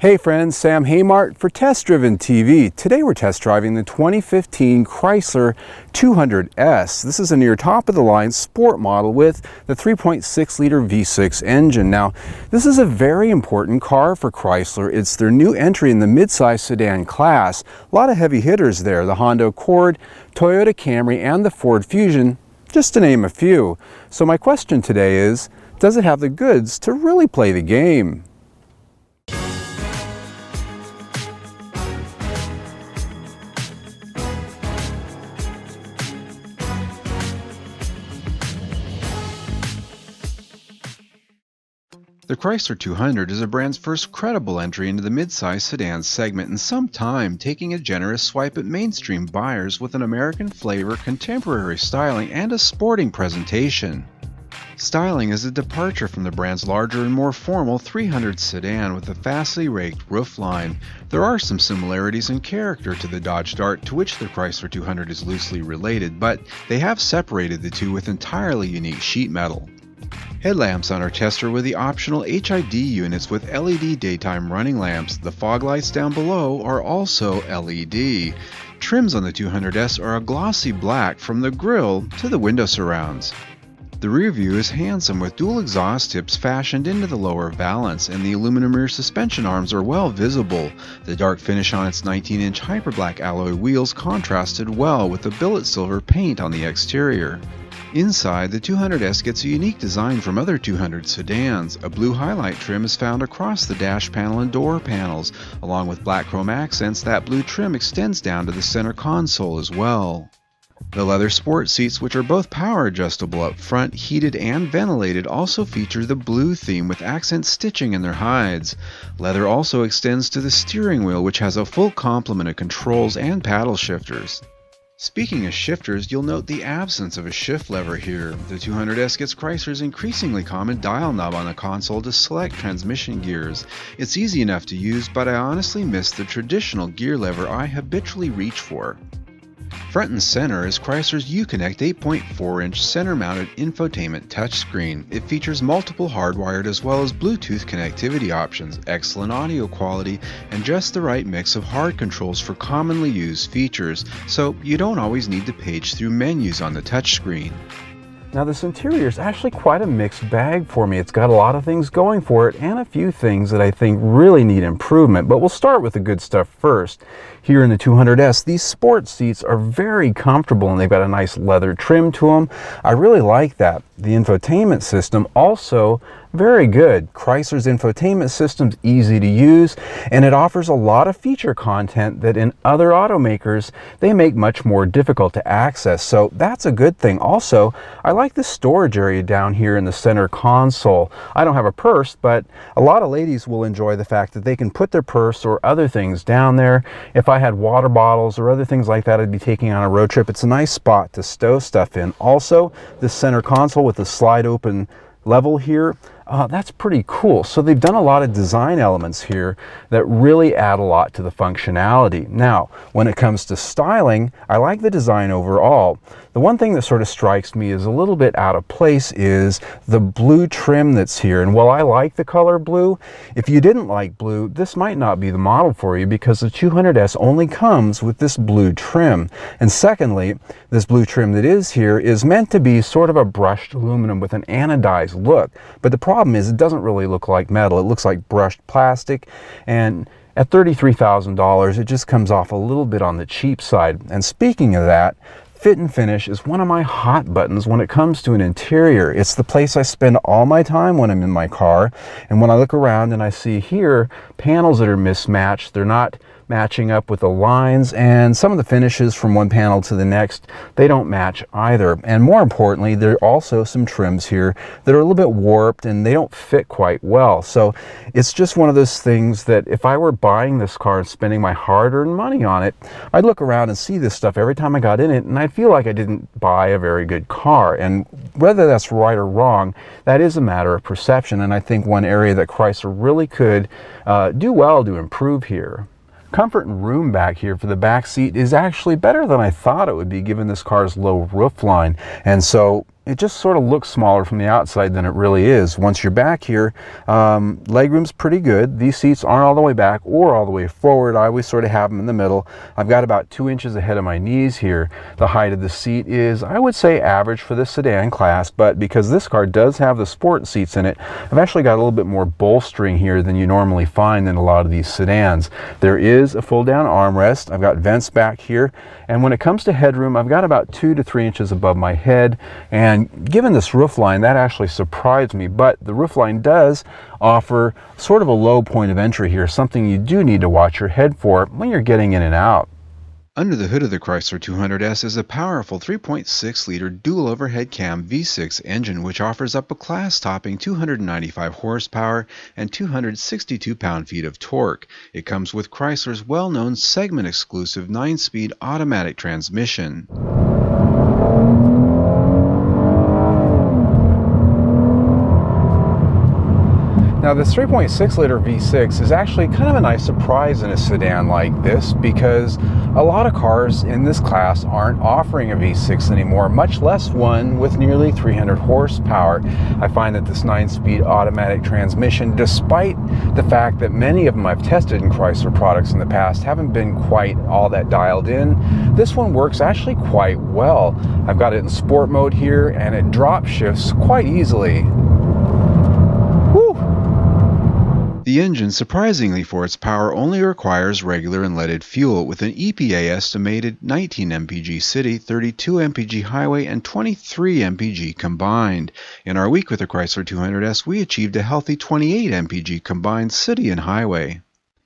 Hey friends, Sam Haymart for Test Driven TV. Today we're test driving the 2015 Chrysler 200S. This is a near top of the line sport model with the 3.6 liter V6 engine. Now, this is a very important car for Chrysler. It's their new entry in the midsize sedan class. A lot of heavy hitters there, the Honda Accord, Toyota Camry, and the Ford Fusion, just to name a few. So my question today is, does it have the goods to really play the game? The Chrysler 200 is the brand's first credible entry into the midsize sedan segment in some time, taking a generous swipe at mainstream buyers with an American flavor, contemporary styling, and a sporting presentation. Styling is a departure from the brand's larger and more formal 300 sedan with a fastly raked roofline. There are some similarities in character to the Dodge Dart, to which the Chrysler 200 is loosely related, but they have separated the two with entirely unique sheet metal. Headlamps on our tester were the optional HID units with LED daytime running lamps. The fog lights down below are also LED. Trims on the 200S are a glossy black from the grille to the window surrounds. The rear view is handsome with dual exhaust tips fashioned into the lower valance, and the aluminum rear suspension arms are well visible. The dark finish on its 19-inch hyperblack alloy wheels contrasted well with the billet silver paint on the exterior. Inside, the 200S gets a unique design from other 200 sedans. A blue highlight trim is found across the dash panel and door panels. Along with black chrome accents, that blue trim extends down to the center console as well. The leather sport seats, which are both power adjustable up front, heated and ventilated, also feature the blue theme with accent stitching in their hides. Leather also extends to the steering wheel, which has a full complement of controls and paddle shifters. Speaking of shifters, you'll note the absence of a shift lever here. The 200S gets Chrysler's increasingly common dial knob on the console to select transmission gears. It's easy enough to use, but I honestly miss the traditional gear lever I habitually reach for. Front and center is Chrysler's Uconnect 8.4-inch center-mounted infotainment touchscreen. It features multiple hardwired as well as Bluetooth connectivity options, excellent audio quality, and just the right mix of hard controls for commonly used features, so you don't always need to page through menus on the touchscreen. Now this interior is actually quite a mixed bag for me. It's got a lot of things going for it and a few things that I think really need improvement, but we'll start with the good stuff first. Here in the 200S, these sport seats are very comfortable and they've got a nice leather trim to them. I really like that. The infotainment system also very good. Chrysler's infotainment system's easy to use, and it offers a lot of feature content that in other automakers they make much more difficult to access, so that's a good thing. Also, I like the storage area down here in the center console. I don't have a purse, but a lot of ladies will enjoy the fact that they can put their purse or other things down there. If I had water bottles or other things like that I'd be taking on a road trip, it's a nice spot to stow stuff in. Also, the center console with the slide open level here, that's pretty cool. So they've done a lot of design elements here that really add a lot to the functionality. Now, when it comes to styling, I like the design overall. The one thing that sort of strikes me as a little bit out of place is the blue trim that's here. And while I like the color blue, if you didn't like blue, this might not be the model for you because the 200S only comes with this blue trim. And secondly, this blue trim that is here is meant to be sort of a brushed aluminum with an anodized look. But the problem is it doesn't really look like metal. It looks like brushed plastic, and at $33,000 it just comes off a little bit on the cheap side. And speaking of that, fit and finish is one of my hot buttons when it comes to an interior. It's the place I spend all my time when I'm in my car, and when I look around and I see here panels that are mismatched, they're not matching up with the lines, and some of the finishes from one panel to the next, they don't match either. And more importantly, there are also some trims here that are a little bit warped and they don't fit quite well. So it's just one of those things that if I were buying this car and spending my hard-earned money on it, I'd look around and see this stuff every time I got in it, and I'd feel like I didn't buy a very good car. And whether that's right or wrong, that is a matter of perception, and I think one area that Chrysler really could do well to improve here. Comfort and room back here for the back seat is actually better than I thought it would be given this car's low roof line. And so it just sort of looks smaller from the outside than it really is. Once you're back here, legroom's pretty good. These seats aren't all the way back or all the way forward. I always sort of have them in the middle. I've got about 2 inches ahead of my knees here. The height of the seat is, I would say, average for the sedan class, but because this car does have the sport seats in it, I've actually got a little bit more bolstering here than you normally find in a lot of these sedans. There is a full down armrest. I've got vents back here, and when it comes to headroom, I've got about 2 to 3 inches above my head. And given this roofline, that actually surprised me, but the roofline does offer sort of a low point of entry here, something you do need to watch your head for when you're getting in and out. Under the hood of the Chrysler 200S is a powerful 3.6-liter dual overhead cam V6 engine, which offers up a class-topping 295 horsepower and 262 pound-feet of torque. It comes with Chrysler's well-known segment-exclusive 9-speed automatic transmission. Now this 3.6-liter V6 is actually kind of a nice surprise in a sedan like this, because a lot of cars in this class aren't offering a V6 anymore, much less one with nearly 300 horsepower. I find that this 9-speed automatic transmission, despite the fact that many of them I've tested in Chrysler products in the past haven't been quite all that dialed in, this one works actually quite well. I've got it in sport mode here, and it drop shifts quite easily. The engine, surprisingly for its power, only requires regular unleaded fuel, with an EPA estimated 19 mpg city, 32 mpg highway, and 23 mpg combined. In our week with the Chrysler 200S, we achieved a healthy 28 mpg combined city and highway.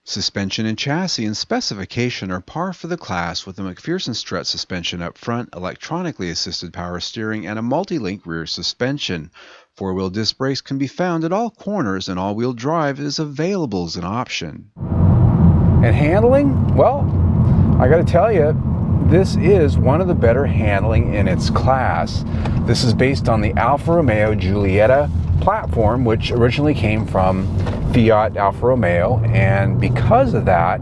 Suspension and chassis and specification are par for the class, with a McPherson strut suspension up front, electronically assisted power steering, and a multi-link rear suspension. Four-wheel disc brakes can be found at all corners, and all-wheel drive is available as an option. And handling? Well, I gotta tell you, this is one of the better handling in its class. This is based on the Alfa Romeo Giulietta platform, which originally came from Fiat Alfa Romeo, and because of that,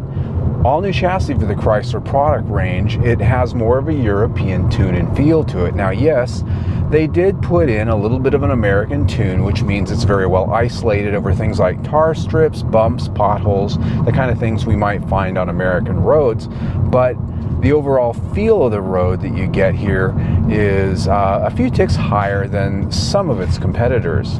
all new chassis for the Chrysler product range, it has more of a European tune and feel to it. Now, yes, they did put in a little bit of an American tune, which means it's very well isolated over things like tar strips, bumps, potholes, the kind of things we might find on American roads. But the overall feel of the road that you get here is a few ticks higher than some of its competitors.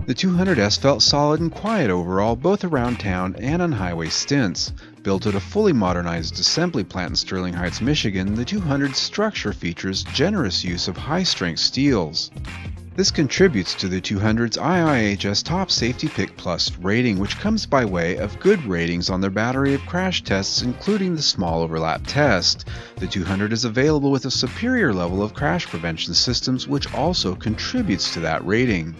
The 200S felt solid and quiet overall, both around town and on highway stints. Built at a fully modernized assembly plant in Sterling Heights, Michigan, the 200's structure features generous use of high-strength steels. This contributes to the 200's IIHS Top Safety Pick Plus rating, which comes by way of good ratings on their battery of crash tests, including the small overlap test. The 200 is available with a superior level of crash prevention systems, which also contributes to that rating.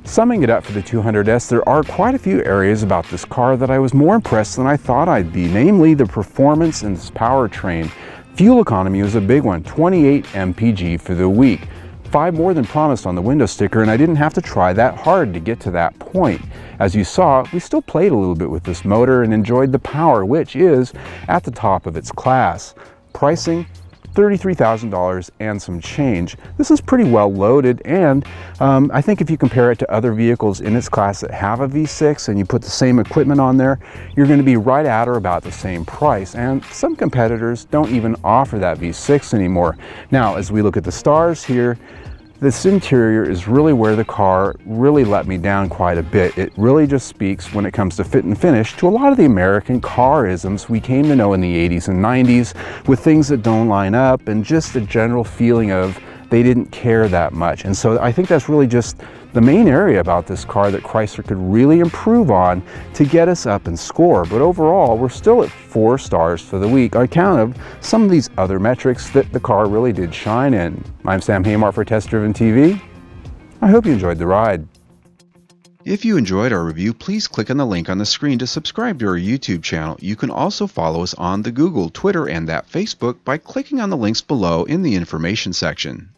Summing it up for the 200S, there are quite a few areas about this car that I was more impressed than I thought I'd be, namely the performance and this powertrain. Fuel economy was a big one, 28 mpg for the week. 5 more than promised on the window sticker, and I didn't have to try that hard to get to that point. As you saw, we still played a little bit with this motor and enjoyed the power, which is at the top of its class. Pricing, $33,000 and some change. This is pretty well loaded, and I think if you compare it to other vehicles in its class that have a V6 and you put the same equipment on there, you're going to be right at or about the same price, and some competitors don't even offer that V6 anymore. Now, as we look at the stars here, this interior is really where the car really let me down quite a bit. It really just speaks, when it comes to fit and finish, to a lot of the American car-isms we came to know in the 80s and 90s, with things that don't line up and just a general feeling of they didn't care that much. And so I think that's really just the main area about this car that Chrysler could really improve on to get us up and score. But overall, we're still at 4 stars for the week on account of some of these other metrics that the car really did shine in. I'm Sam Haymart for Test Driven TV. I hope you enjoyed the ride. If you enjoyed our review, please click on the link on the screen to subscribe to our YouTube channel. You can also follow us on the Google, Twitter, and that Facebook by clicking on the links below in the information section.